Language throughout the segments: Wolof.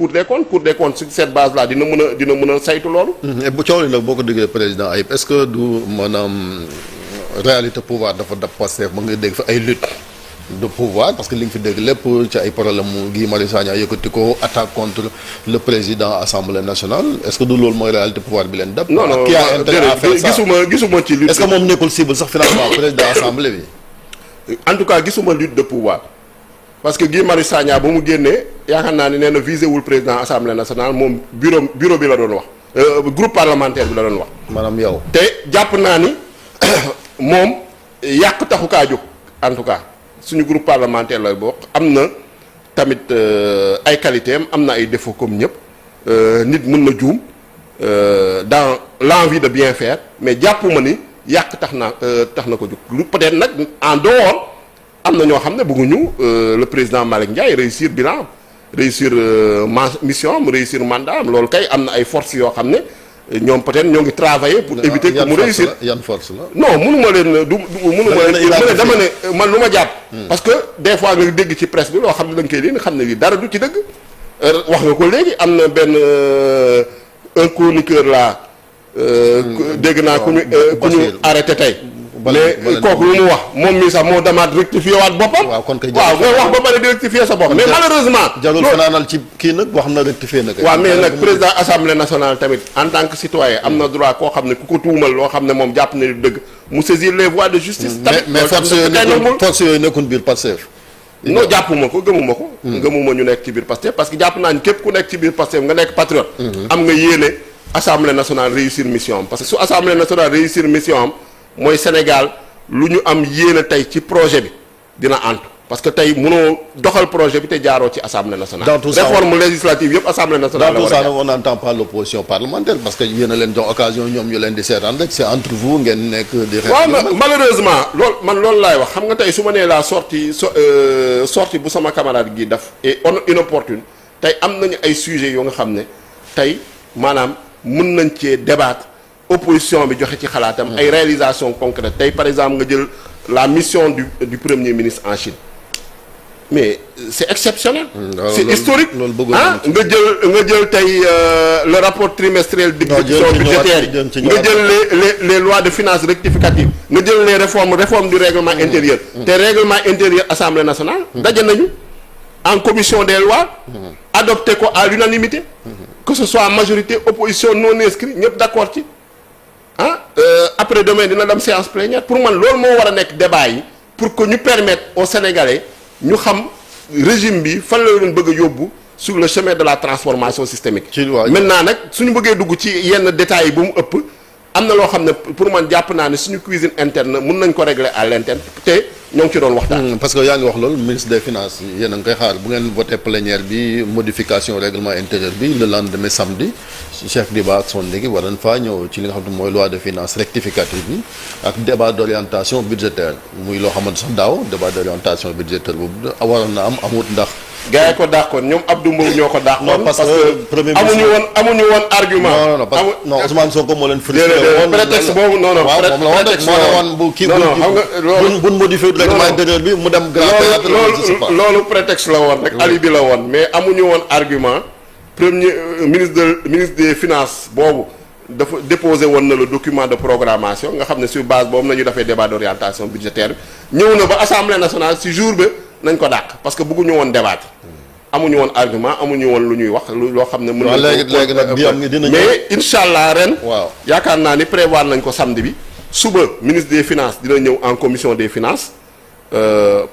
Cour des comptes sur cette base là dina mën a saytu loolu. bu coow li nag boo ko déggee président Ayib est-ce que du maanaam réalité pouvoir dafa dab Pastef ba nga dégg fa ay lutte de pouvoir parce que li nga fi dégg lépp ci ay problème mu Guy Marius Sagna yëkkati ko attaque contre le président assemblée nationale est-ce que du loolu mooy réalité pouvoir bi leen dab. non non qui a intérêt à faire ça gisuma ci lutte. est-ce que moom nekkul cible sax finalement président assemblée bi. en tout cas gisuma lutte de pouvoir parce que Guy Marius Sagna ba mu génnee yaakaar naa ne nee na visé wul président assemblée nationale moom bureau bi la doon wax. groupe parlementaire bi la doon wax. maanaam yow. te jàpp naa ni moom yàq taxu kaa jóg en tout cas suñu groupe parlementaire la bokk am na tamit ay qualité am na ay défauts comme ñëpp nit mën na juum dans l'envie de bien faire mais jàppuma ni yàq tax na ko jóg lu peut-être nag en dehors am na ñoo xam ne bëgguñu le président Malick Ndiaye réussir bilan réussir mission am réussir mandat am loolu kay am na ay forces yoo xam ne ñoom peut-être ñoo ngi travailler pour éviter que mu réussir yan force la non mënuma leen dama ne man lu ma jàpp parce que des fois nga dégg ci presse bi loo xam ne da nga koy leen xam ne li dara du ci dëgg wax nga ko léegi am na benn un chroniqueur là dégg naa ku ñu arrêté tey mais kooku lu mu wax moom mii sax moo demaat rectifier waat boppam. waaw kon kay waaw nga wax ba pare di rectifier sa bopp. mais malheureusement. jarul fanaanal ci kii nag wax na rectifier na kay. waaw mais nag président assemblée nationale tamit en tant que citoyen am na droit koo xam ne ku ko tuumal loo xam ne moom jàpp na dëgg mu saisir les voies de justice. tamit mais force yooyu nekkul biir Pastef. non jàppuma ko gëmuma ko. gëmuma ñu nekk ci biir Pastef parce que jàpp naa ni képp ku nekk ci biir Pastef nga nekk patriote. am nga yéene assemblée nationale réussir mission am parce que su assemblée nationale réussir mission am mooy Sénégal lu ñu am yéene tey ci projet bi dina antu parce que tey mënoo doxal projet bi te jaaroo ci assemblée nationale. dans tout ça réforme législative yëpp assemblée nationale. dans tout ça on n'entend pas l'opposition parlementaire parce que yéen a leen jox occasion ñoom ñu leen di seetaan rek c'est entre vous ngeen nekk di. waaw malheureusement loolu laay wax xam nga tey su ma nee la sortie bu sama camarade gi def et inopportune tey am nañu ay sujets yoo nga xam ne tey maanaam mën nañ cee débattre. opposition bi joxe ci xalaatam ay réalisations concrètes tey par exemple nga jël la mission du premier ministre en Chine mais c'est exceptionnel c'est historique nga jël tey le rapport trimestriel d'exécution budgétaire yi nga jël les lois de finances rectificatives nga jël les réformes du règlement intérieur te règlement intérieur Assemblée nationale daje nañu en commission des lois adopté ko à l'unanimité que ce soit majorité opposition non inscrit ñëpp d'accord ci après demain dina dem séance plénière pour man loolu moo war a nekk débat yi pour que ñu permettre aux Sénégalais ñu xam régime bi fan la leen bëgg a yóbbu sur le chemin de la transformation systémique. maintenant nag suñu bëggee dugg ci yenn détails yi bu mu ëpp am na loo xam ne pour man jàpp naa ne suñu cuisine interne mën nañ ko régler à l'interne te ñoo ngi ci doon waxtaan. parce que yaa ngi wax loolu ministre des finances yéen a ngi koy xaar bu ngeen voté plénière bi modification règlement intérieur bi le lendemain samedi chef débat ak son équipe war nañ faa ñëw ci li nga xam ne mooy loi de finances rectificative bi ak débat d'orientation budgétaire muy loo xamante sax daaw débat d'orientation budgétaire boobu waroon na am amut ndax. gars yi ko dàqoon ñoom Abdou Mbow ñoo ko dàqoon. non parce que premier ministre amuñu woon argument. non Ousmane Sonko moo leen frustré woon prétexte boobu non prétexte moo ne woon bu kii buñ modifié règlement intérieur bi mu dem grand théâtre loolu prétexte la woon rek alibi la woon mais amuñu woon argument premier ministre des finances boobu dafa déposé woon na le document de programmation nga xam ne sur base boobu nañu defee débat d'orientation budgétaire bi ñëw na ba assemblée nationale si jour ba nañ ko dàq parce que bëgguñu woon débattre amuñu woon argument amuñu woon lu ñuy wax loo xam ne mën na léegi nag bi am dina mais incha allah ren yaakaar naa ni prévoir nañ ko samedi bi suba ministre des finances dina ñëw en commission des finances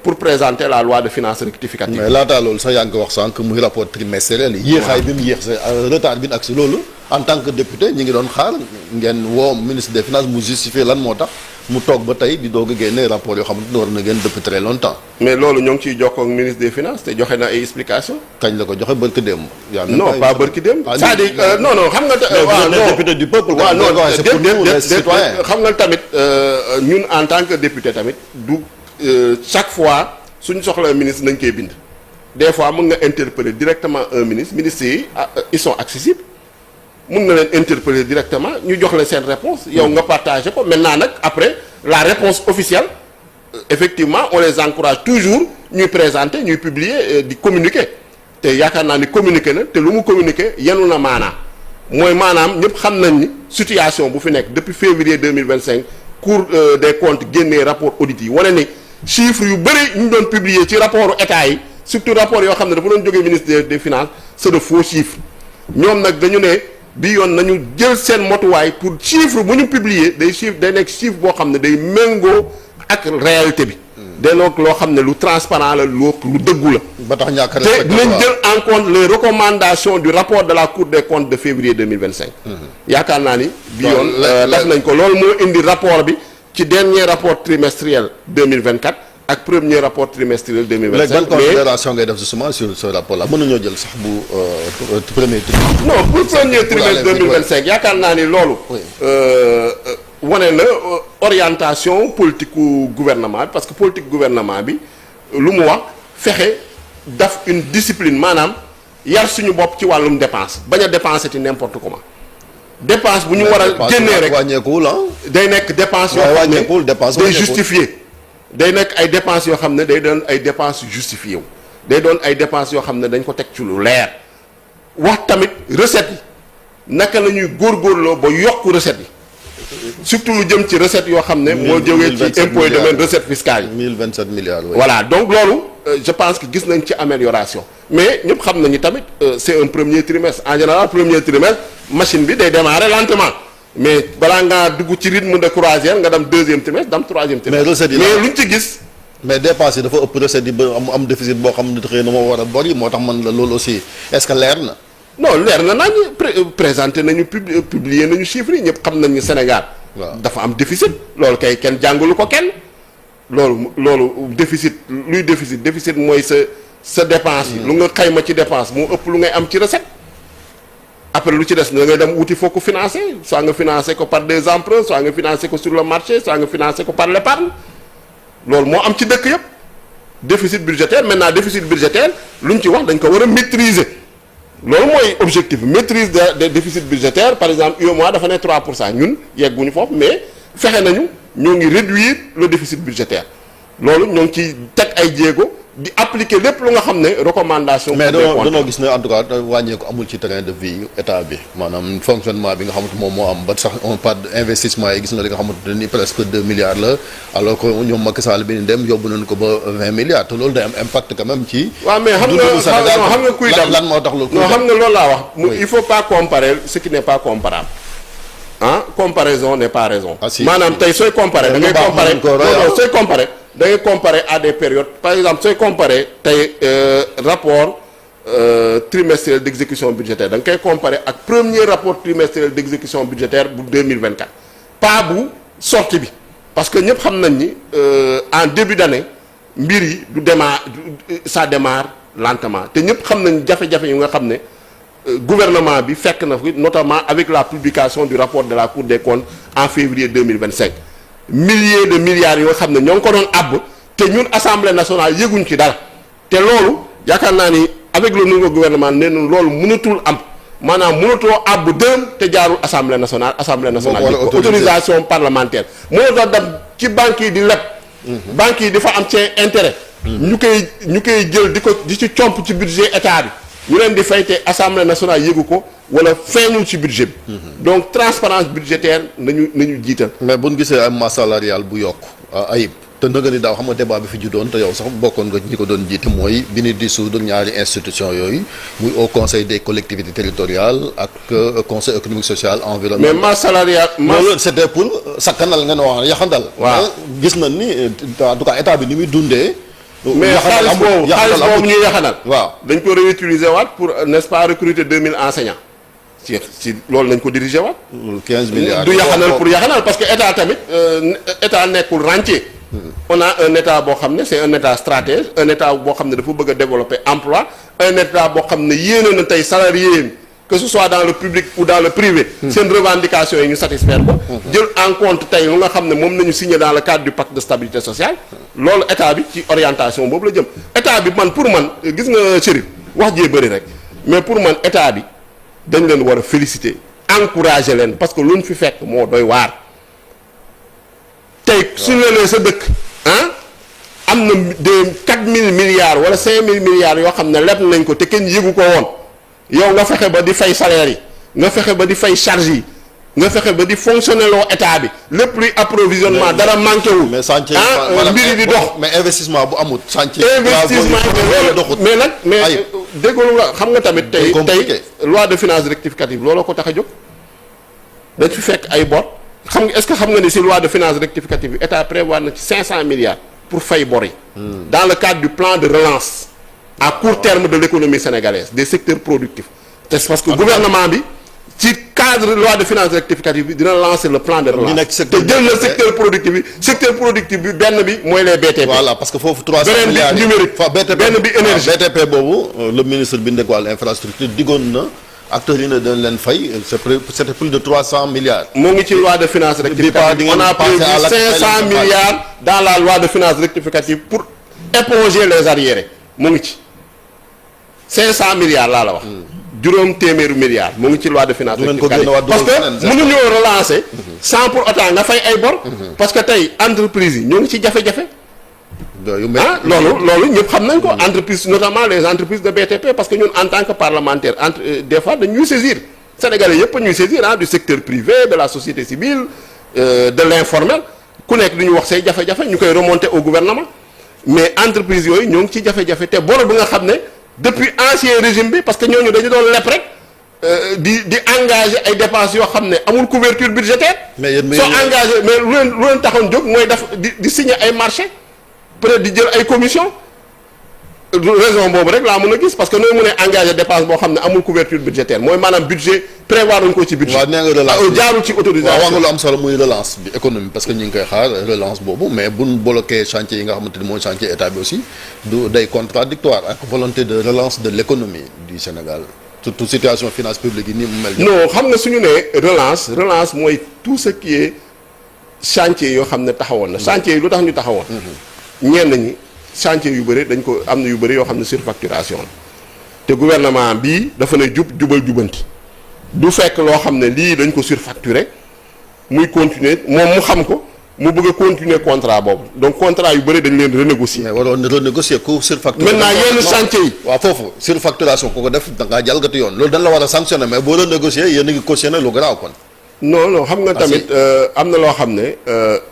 pour présenter la loi de finances rectificative. mais laataa loolu sax yaa ngi ko wax sànq muy rapport trimestriel yi yéexaay bi mu yéex sa retard bi ak si loolu en tant que député ñi ngi doon xaar ngeen woo ministre des finances mu justifier lan moo tax mu toog ba tey di doog a génne rapport yoo xamante ne war na génn depuis très longtemps. mais loolu ñoo ngi ciy jokkoo ak ministre des finances te joxe na ay explications. kañ la ko joxe barki démb. non pas barki démb. c'est-à-dire non xam nga. waaw non député du peuple. waaw non xam nga tamit ñun en tant que député tamit du chaque fois suñu soxla ministre nañ koy bind. des fois mën nga interpeller directement un ministre yi ils sont accessibles. mun na leen interpeller directement ñu jox la seen réponse yow nga partagé ko maintenant nag après la réponse officielle effectivement on les encourage toujours ñuy présenter ñuy publier di communiquer te yaakaar naa ni communiqué na te lu mu communiqué yenu na maanaam mooy maanaam ñëpp xam nañ ni situation bu fi nekk depuis février 2025 Cour des comptes génnee rapport audit yi wane ni chiffres yu bëri ñu doon publier ci rapport état yi surtout rapport yoo xam ne dafa doon jógee ministre des finances c'est de faux chiffres ñoom nag dañu ne bi yoon nañu jël seen motuwaay pour chiffre bu ñu publier day nekk chiffre boo xam ne day méngoo ak réalité bi. day donc loo xam ne lu transparent la lu dëggu la. ba tax ñàkk a te dinañ jël en compte les recommandations du rapport de la Cour des comptes de février 2025. yaakaar naa ni bi yoon def nañ ko loolu moo indi rapport bi ci dernier rapport trimestriel 2024 ak premier rapport trimestriel 2025. léegi ban considération ngay def justement sur ce rapport là mën nañoo jël sax bu premier trimestre. non pour premier trimestre 2025 yaakaar naa ni loolu. wane na orientation politique gu gouvernement bi parce que politique gouvernement bi lu mu wax fexe daf une discipline maanaam yar suñu bopp ci wàllum dépense bañ a dépenser ci n'importe comment dépense bu ñu war a génnee rek wàññeekul day nekk dépense yoo xam ne day justifié day nekk ay dépenses yoo xam ne day doon ay dépenses justifié wu day doon ay dépenses yoo xam ne dañ ko teg ci lu leer wax tamit recettes yi naka la ñuy góorgóorloo ba yokk recettes yi surtout lu jëm ci recette yoo xam ne moo jógee ci impôt et domaine recette fiscale yi 1027 milliards oui. voilà donc loolu je pense que gis nañ ci amélioration mais ñëpp xam nañu tamit c'est un premier trimestre en général premier trimestre machine bi day démarrer lentement mais balaa ngaa dugg ci rythme de croisière nga dem deuxième trimestre dem troisième trimestre mais recette yi mais luñ ci gis mais dépense yi dafa ëpp recette yi ba am déficit boo xam ne xëy na moo war a bari moo tax man la loolu aussi est-ce que leer na non leer na nañu présenté nañu publier nañu chiffres yi ñëpp xam nañu Sénégal dafa am déficit loolu kay kenn jàngalu ko kenn loolu déficit luy déficit mooy sa dépense yi lu nga xayma ci dépense moo ëpp lu ngay am ci recette après lu ci des da ngay dem wuti foo ko financer soit nga financer ko par des emprunts soit nga financer ko sur le marché soit nga financer ko par l'épargne loolu moo am ci dëkk yëpp déficit budgétaire maintenant déficit budgétaire lu ñu ci wax dañ ko war a maîtriser loolu mooy objectif maîtrise des déficits budgétaires par exemple UEMOA dafa ne 3% ñun yegguñu foofu mais fexe nañu ñoo ngi réduire le déficit budgétaire loolu ñoo ngi ciy teg ay jéego di appliquer lépp lu nga xam ne recommandation. mais danoo gis ne en tout cas wàññeeku amul ci terrain de vie état bi maanaam fonctionnement bi nga xamante moom moo am ba sax on parle d'investissement yi gis nga li nga xamante ni presque 2 milliards la alors que ñoom Macky Sall bi ni dem yóbbu nañu ko ba 20 milliards te loolu day am impact quand même ci. waaw mais xam nga kuy dem lan moo tax loolu. non xam nga loolu laa wax. il faut pas comparer ce qui n'est pas comparable. comparaison n'est pas raison. maanaam tey sooy comparer da ngay comparer non sooy comparer da ngay comparer à des périodes par exemple sooy comparer tey rapport trimestriel d'exécution budgétaire da nga koy comparer ak premier rapport trimestriel d'exécution budgétaire bu 2024 pas bu sortie bi parce que ñëpp xam nañ ni en début d'année mbir yi ça démarre lentement te ñëpp xam nañ jafe-jafe yu nga xam ne gouvernement bi fekk na fi notamment avec la publication du rapport de la Cour des comptes en février 2025 milliers de milliards yoo xam ne ñoo ngi ko doon àbb te ñun assemblée nationale yëguñ ci dara te loolu yaakaar naa ni avec le nouveau gouvernement nee na loolu mënatul am maanaam mënatoo àbb dërëm te jaarul assemblée nationale autorisation parlementaire mënatoo dem ci banques yi di leb banques yi di fa am ci intérêt ñu koy jël di ci comp ci budget état bi ñu leen di fay te assemblée nationale yëgu ko wala feeñul ci budget bi. donc transparence budgétaire nañu jiital. mais bu ñu gisee am masse salariale bu yokk ayib te nga ni daaw xam nga débat bi fi ju doon te yow sax bokkoon nga ñi ko doon jiite mooy bi ni dissoudre ñaari institution yooyu muy au conseil des collectivités territoriales ak conseil économique social environnemental. mais masse salariale. loolu c'était pour sakkanal ngeen wax yaxandal. waaw gis nañ ni en tout cas état bi ni muy dundee. mais xaalis boobu ñuy yaxanal waaw dañ ko réutiliser waat pour n'est-ce pas recruter 2000 enseignants si loolu nañ ko diriger waat 15 milliards du yaxanal pour yaxanal parce que état tamit état nekkul rentier on a un état boo xam ne c'est un état stratège un état boo xam ne dafa bëgg a développer emploi un état boo xam ne yéene na tey salarié que ce soit dans le public ou dans le privé seen revendication yi ñu satisfaire ko jël en compte tey lu nga xam ne moom nañu signé dans le cadre du pacte de stabilité sociale loolu état bi ci orientation boobu la jëm état bi man pour man gis nga Chérif wax jee bëri rek mais pour man état bi dañ leen war a féliciter encourager leen parce que lu ñu fi fekk moo doy waar tey suñu leen sa dëkk am na de 4000 milliards wala 5000 milliards yoo xam ne leb nañ ko te kenn yëgu ko woon yow nga fexe ba di fay salaire yi nga fexe ba di fay charge yi nga fexe ba di fonctionner loo état bi lépp luy approvisionnement dara manqué wul. mais chantier mbiri di dox. mais investissement bu amut. chantier investissement mais nag mais déggoo nga xam nga tamit. tey loi de finances rectificative looloo ko tax a jóg. dañ fi fekk ay bor xam nga est-ce que xam nga ni si loi de finances rectificative bi état prévoir na ci 500 milliards pour fay bor yi. dans le cadre du plan de relance à court terme de l'économie sénégalaise des secteurs productifs. te c'est parce que gouvernement bi. ci cadre loi de finances rectificative bi dina lancer le plan de relance te jël na secteur productif bi benn bi mooy les BTP. voilà parce que foofu 300 milliards beneen bi numérique benn bi énergie BTP boobu le ministre bi nekk wàllu infrastructure diggoon na acteurs yi ne dañ leen fay c'était plus de 300 milliards. moo ngi ci loi de finances rectificative on a prévu 500 milliards dans la loi de finances rectificative pour éponger les arriérés mu ngi ci 500 milliards laa la wax. juróom téeméeru milliards mu ngi ci loi de finances rectificative parce que mënuñoo relancer sans pour autant nga fay ay bor parce que tey entreprise yi ñoo ngi ci jafe-jafe loolu ñëpp xam nañ ko entreprise notamment les entreprises de BTP parce que ñun en tant que parlementaire des fois dañuy saisir sénégalais yëpp ñuy saisir du secteur privé de la société civile de l'informel ku nekk du ñu wax say jafe-jafe ñu koy remonter au gouvernement mais entreprise yooyu ñoo ngi ci jafe-jafe te bor bi nga xam ne depuis ancien régime bi parce que ñooñu dañu doon leb rek di engager ay dépenses yoo xam ne amul couverture budgétaire. mais yéen soo engagé mais lu leen taxoon jóg mooy def di signer ay marché peut-être di jël ay commission raison boobu rek laa mën a gis parce que nooy mën a engager dépense boo xam ne amul couverture budgétaire mooy maanaam budget prévoir nañu ko ci budget. waaw nee nga relance jaarul ci autorisation. waaw wax nga lu am solo muy relance bi économie parce que ñu ngi koy xaar relance boobu mais buñ bloqué chantier yi nga xamante ni mooy chantier état bi aussi du day contradictoire ak volonté de relance de l'économie du Sénégal surtout situation finance publique yi nii mu mel. non xam nga suñu nee relance mooy tout ce qui est chantier yoo xam ne taxawoon na chantier yi lu tax ñu taxawoon. ñenn ñi. chantier yu bëri dañ ko am na yu bëri yoo xam ne surfacturation la te gouvernement bii dafa ne jubal jubanti du fekk loo xam ne lii dañ ko surfacturé muy continuer moom mu xam ko mu bëgg a continuer contrat boobu donc contrat yu bëri dañ leen renégocier. mais waroon renégocier ku surfacturation. maintenant yenn chantier yi. waaw foofu surfacturation ku ko def da ngaa jalgati yoon loolu dañ la war a sanctionner mais boo renégocier yéen a ngi cautionner lu garaaw kon. non xam nga tamit am na loo xam ne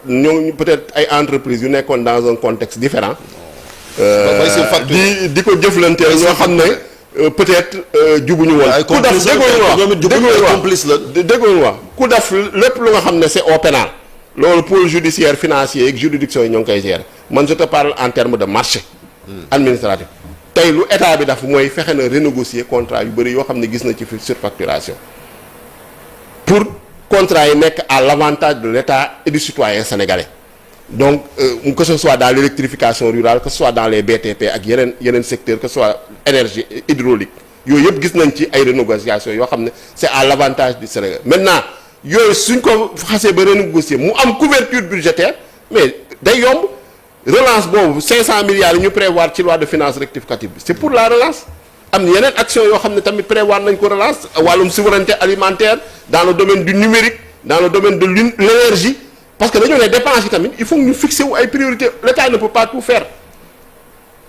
ñoo peut-être ay entreprises yu nekkoon dans un contexte différent di ko jëflanteel ñoo xam ne peut-être jubuñu woon ku def déggoon wax ku def lépp lu nga xam ne c'est au pénal loolu pôle judiciaire financier ak juridiction yi ñoo ngi koy gérer man je te parle en termes de marché administratif tey lu état bi daf mooy fexe na renégocier contrat yu bëri yoo xam ne gis na ci fi surfacturation pour contrat yi nekk à l'avantage de l'État et du citoyen sénégalais donc que ce soit dans l'électrification rurale que ce soit dans les BTP ak yeneen secteurs que ce soit énergie hydraulique yooyu yëpp gis nañ ci ay renégociations yoo xam ne c'est à l'avantage du Sénégal maintenant yooyu suñ ko xasee ba renégocier mu am couverture budgétaire mais day yomb relance boobu 500 milliards yi ñu prévoir ci loi de finances rectificative bi c'est pour la relance am na yeneen action yoo xam ne tamit prévoir nañ ko relance wàllum souveraineté alimentaire dans le domaine du numérique dans le domaine de l'énergie parce que dañoo ne dépenses yi tamit il faut que ñu fixer wu ay priorités l'État ne peut pas tout faire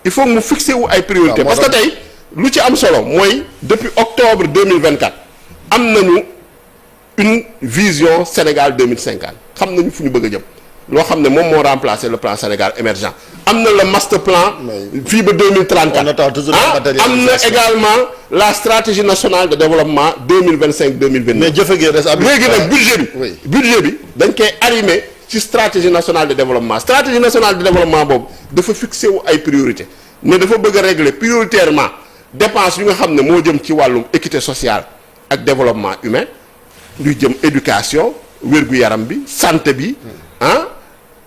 il faut que mu fixer wu ay priorités parce que tey lu ci am solo mooy depuis octobre 2024 am nañu une vision Sénégal 2050 xam nañu fu ñu bëgg a jëm loo xam ne moom moo remplacer le plan Sénégal émergent am na le master plan fii ba 2034 am na également la stratégie nationale de développement 2025-2029 mais jëfe gi res léegi nag budget bi dañ koy arrimer ci stratégie nationale de développement stratégie nationale de développement boobu dafa fixé wu ay priorité mais dafa bëgg a régler prioritairement dépenses yu nga xam ne moo jëm ci wàllum équité sociale ak développement humain luy jëm éducation wér-gu-yaram bi santé bi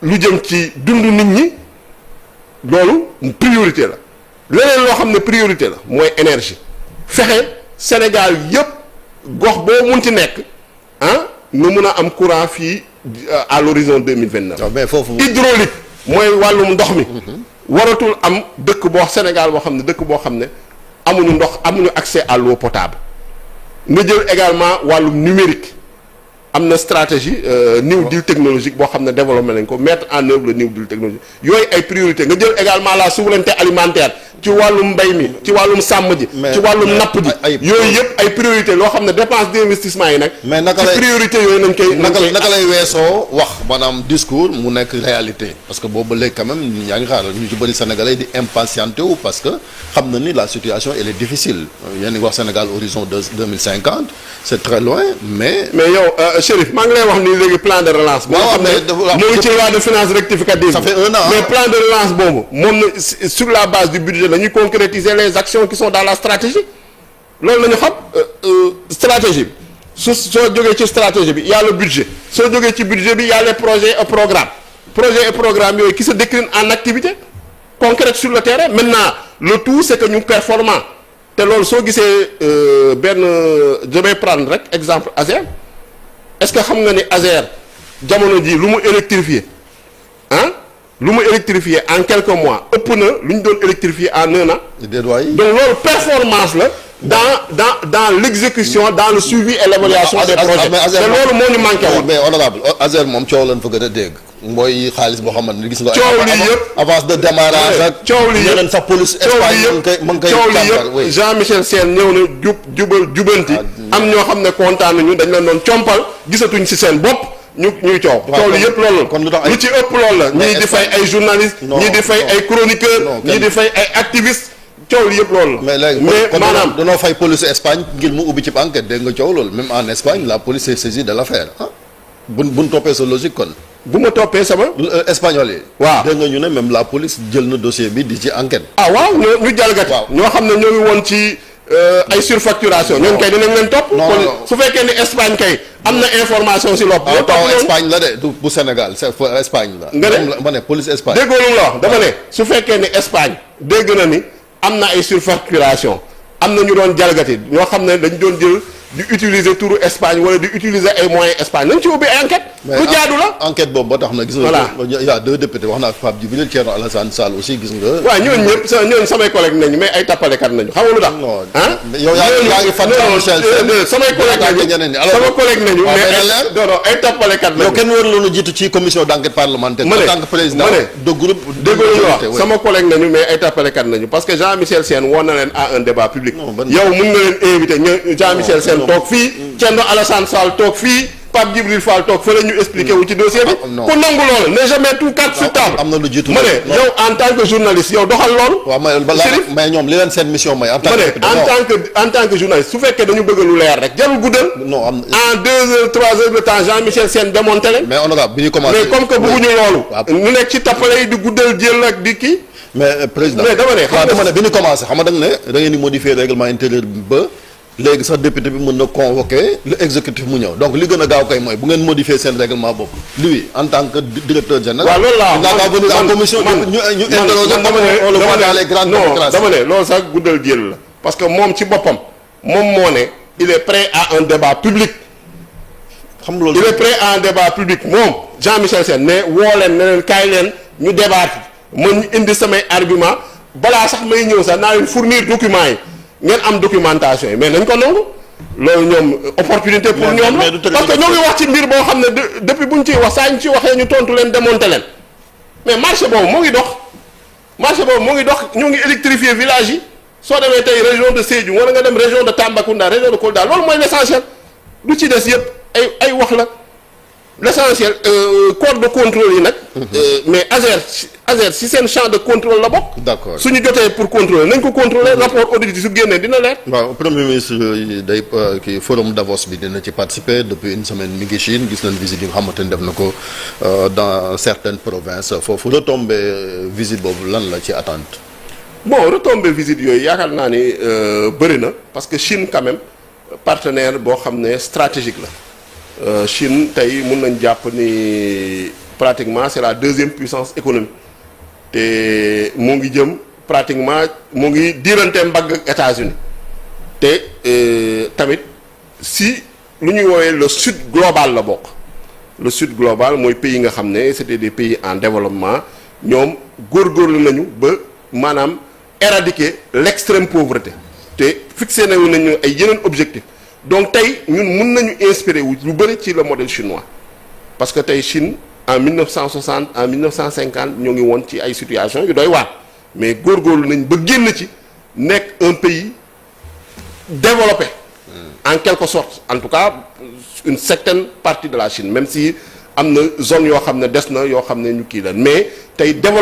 lu jëm ci dundu nit ñi loolu priorité la leneen loo xam ne priorité la mooy énergie fexe Sénégal yépp gox boo munti nekk nu mun a am courant fii à l'horizon 2029 mais foofu hydraulique mooy wàllum ndox mi waratul am dëkk boo Sénégal boo xam ne dëkk boo xam ne amuñu ndox amuñu accès à l'eau potable nga jël également wàllum numérique am na stratégie New Deal technologique boo xam ne développé nañ ko mettre en œuvre le New Deal technologique yooyu ay priorité nga jël également la souveraineté alimentaire ci wàllum mbay mi ci wàllum sàmm ji ci wàllum napp ji yooyu yëpp ay priorité loo xam ne dépense d'investissement yi nag mais naka ci lay priorité yooyu nañ koy naka lay weesoo wax maanaam discours mu nekk réalité parce que boobu léegi quand même yaa ngi xaaral ñu ci bëri sénégalais di impatienté wu parce que xam na ni la situation elle est difficile yéen wax Sénégal horizon 2050 c'est très loin mais yow Chérif maa ngi lay wax nii léegi plan de relance boo xam ne moo ngi ci loi de finances rectificative ça fait 1 an mais plan de relance boobu moom na sur la base du budget dañuy concrétiser les actions qui sont dans la stratégie loolu la ñu xam stratégie bi soo jógee ci stratégie bi y a le budget soo jógee ci budget bi y a les projets et programmes yooyu qui se déclinent en activité concrète sur le terrain maintenant le tout c'est que ñu performant te loolu soo gisee benn je vais prendre rek exemple ASER est-ce que xam nga ni ASER jamono ji lu mu électrifié lu mu électrifié en quelques mois ëpp na lu ñu doon électrifié en 1 an. donc loolu performance la dans l'exécution dans le suivi et l'évaluation des projets te loolu moo ñu manqué woon. mais honorable ASER moom coow lañ fa gën a dégg mooy xaalis boo xamante ni gis nga. coow lii yëpp avance de démarrage ak. coow lii yëpp sa police Espagne mu ngi koy coow lii yëpp Jean-Michel Sène ñëw na jubanti am ñoo xam ne kontaan nañu dañ leen doon compal gisatuñ ci seen bopp. ñuy coow li yëpp loolu la lu ci ëpp loolu la ñii di fay ay journalistes ñii di fay ay chroniqueurs ñii di fay ay activistes coow li yëpp loolu la mais maanaam danoo fay police Espagne ngir mu ubbi ci enquête dégg nga coow loolu même en Espagne la police est saisie de l'affaire buñ toppee sa logique kon bu ma toppee sama espagnol yi waaw dégg nga ñu ne même la police jël na dossier bi di ci enquête waaw ñu jalgati ñoo xam ne ñoo ngi woon ci ay surfacturation ñooñu kay dinañ leen topp kon su fekkee ni Espagne kay am na information si lopp Espagne la de bu Sénégal c'est Espagne la nga ne ma ne police Espagne déggoo lu la wax dama ne su fekkee ni Espagne dégg na ni am na ay surfacturation am na ñu doon jalgati ñoo xam ne dañ doon jël di utiliser turu Espagne wala di utiliser ay moyens Espagne nañ ci ubbi ay enquête lu jaadu la enquête boobu ba tax na gis nga il y a 2 députés wax naa Pape Djibril Thierno Alassane Sall aussi gis nga waaw ñooñu ñëpp ñooñu samay collègue nañu mais ay tappalekat nañu xam nga lu tax yow yaa ngi fan samay collègue nañu sama collègue nañu mais non ay tappalekat lañu yow kenn war loonu jiitu ci commission d'enquête parlementaire en tant que président de groupe déggoo wax sama collègue nañu mais ay tappalekat nañu parce que Jean-Michel Sène woon na leen à un débat public yow mun nga leen invité Jean-Michel Sène toog fii Thierno Alassane Sall toog fii Pape Djibril Fall toog fële ñu expliqué wu ci dossier bi ku nangu loolu ne jamais tout carte sur table am na lu jiitu ma ne yow en tant que journaliste yow doxal loolu waaw mais ñoom li leen seen mission may en tant que journaliste su fekkee dañu bëgg lu leer rek jarul guddal non am en 2 heures 3 heures de temps Jean-Michel Sène démonté leen mais honorable bi ñu commencé mais comme que bëgguñu loolu ñu nekk ci tappale yi di guddal jël ak di kii mais président mais dama ne bi ñu commencé xam nga da nga ne da ngeen di modifier règlement intérieur bi ba léegi sax député bi mën na convoquer le exécutif mu ñëw donc li gën a gaaw kay mooy bu ngeen modifier seen règlement boobu lui en tant que directeur général. waaw loolu laa venir en commission ñu interroger on le voit dans les grandes démocraties. dama ne loolu sax guddal jël la parce que moom ci boppam moom moo ne il est prêt à un débat public. xam nga loolu il est prêt à un débat public moom Jean-Michel Sène ne woo leen ne leen kaay leen ñu débat mën ñu indi samay argument balaa sax may ñëw sax naa leen fournir documents yi. ngeen am documentation yi mais nañ ko nangu loolu ñoom opportunité pour ñoom la parce que ñoo ngi wax ci mbir boo xam ne depuis bu ñu ciy wax saa ñu ci waxee ñu tontu leen démonter leen mais marché boobu moo ngi dox ñoo ngi électrifier village yi soo demee tey région de Sédhiou wala nga dem région de Tambacounda région de Kolda loolu mooy l'essentiel lu ci des yëpp ay wax la l'essentiel corps de contrôle yi nag mais ASER si seen champ de contrôle la bokk. d'accord suñu jotee pour contrôler nañ ko contrôler rapport audit yi su génnee dina leer. waaw premier ministre day kii forum Davos bi dina ci participer depuis une semaine mi ngi Chine gis nañ visite yi nga xamante ni def na ko dans certaines provinces foofu retombé visite boobu lan la ci attente. bon retombé visite yooyu yaakaar naa ni bëri na parce que Chine quand même partenaire boo xam ne stratégique la Chine tey mun nañ jàpp ni pratiquement c'est la 2e puissance économique. te mu ngi jëm pratiquement mu ngi diirante mbagg ak États-Unis te tamit si lu ñuy woowee le sud global la bokk le sud global mooy pays yi nga xam ne c'était des pays en développement ñoom góorgóorlu nañu ba maanaam éradiquer l'extrême pauvreté te fixé nañu ay yeneen objectif donc tey ñun mun nañu inspiré wu lu bëri ci le modèle chinois parce que tey Chine en 1960 en 1950 ñoo ngi woon ci ay situations yu doy waar mais góorgóorlu nañ ba génn ci nekk un pays développé en quelque sorte en tout cas une certaine partie de la Chine même si am na zone yoo xam ne des na yoo xam ne ñu kii la mais tey développé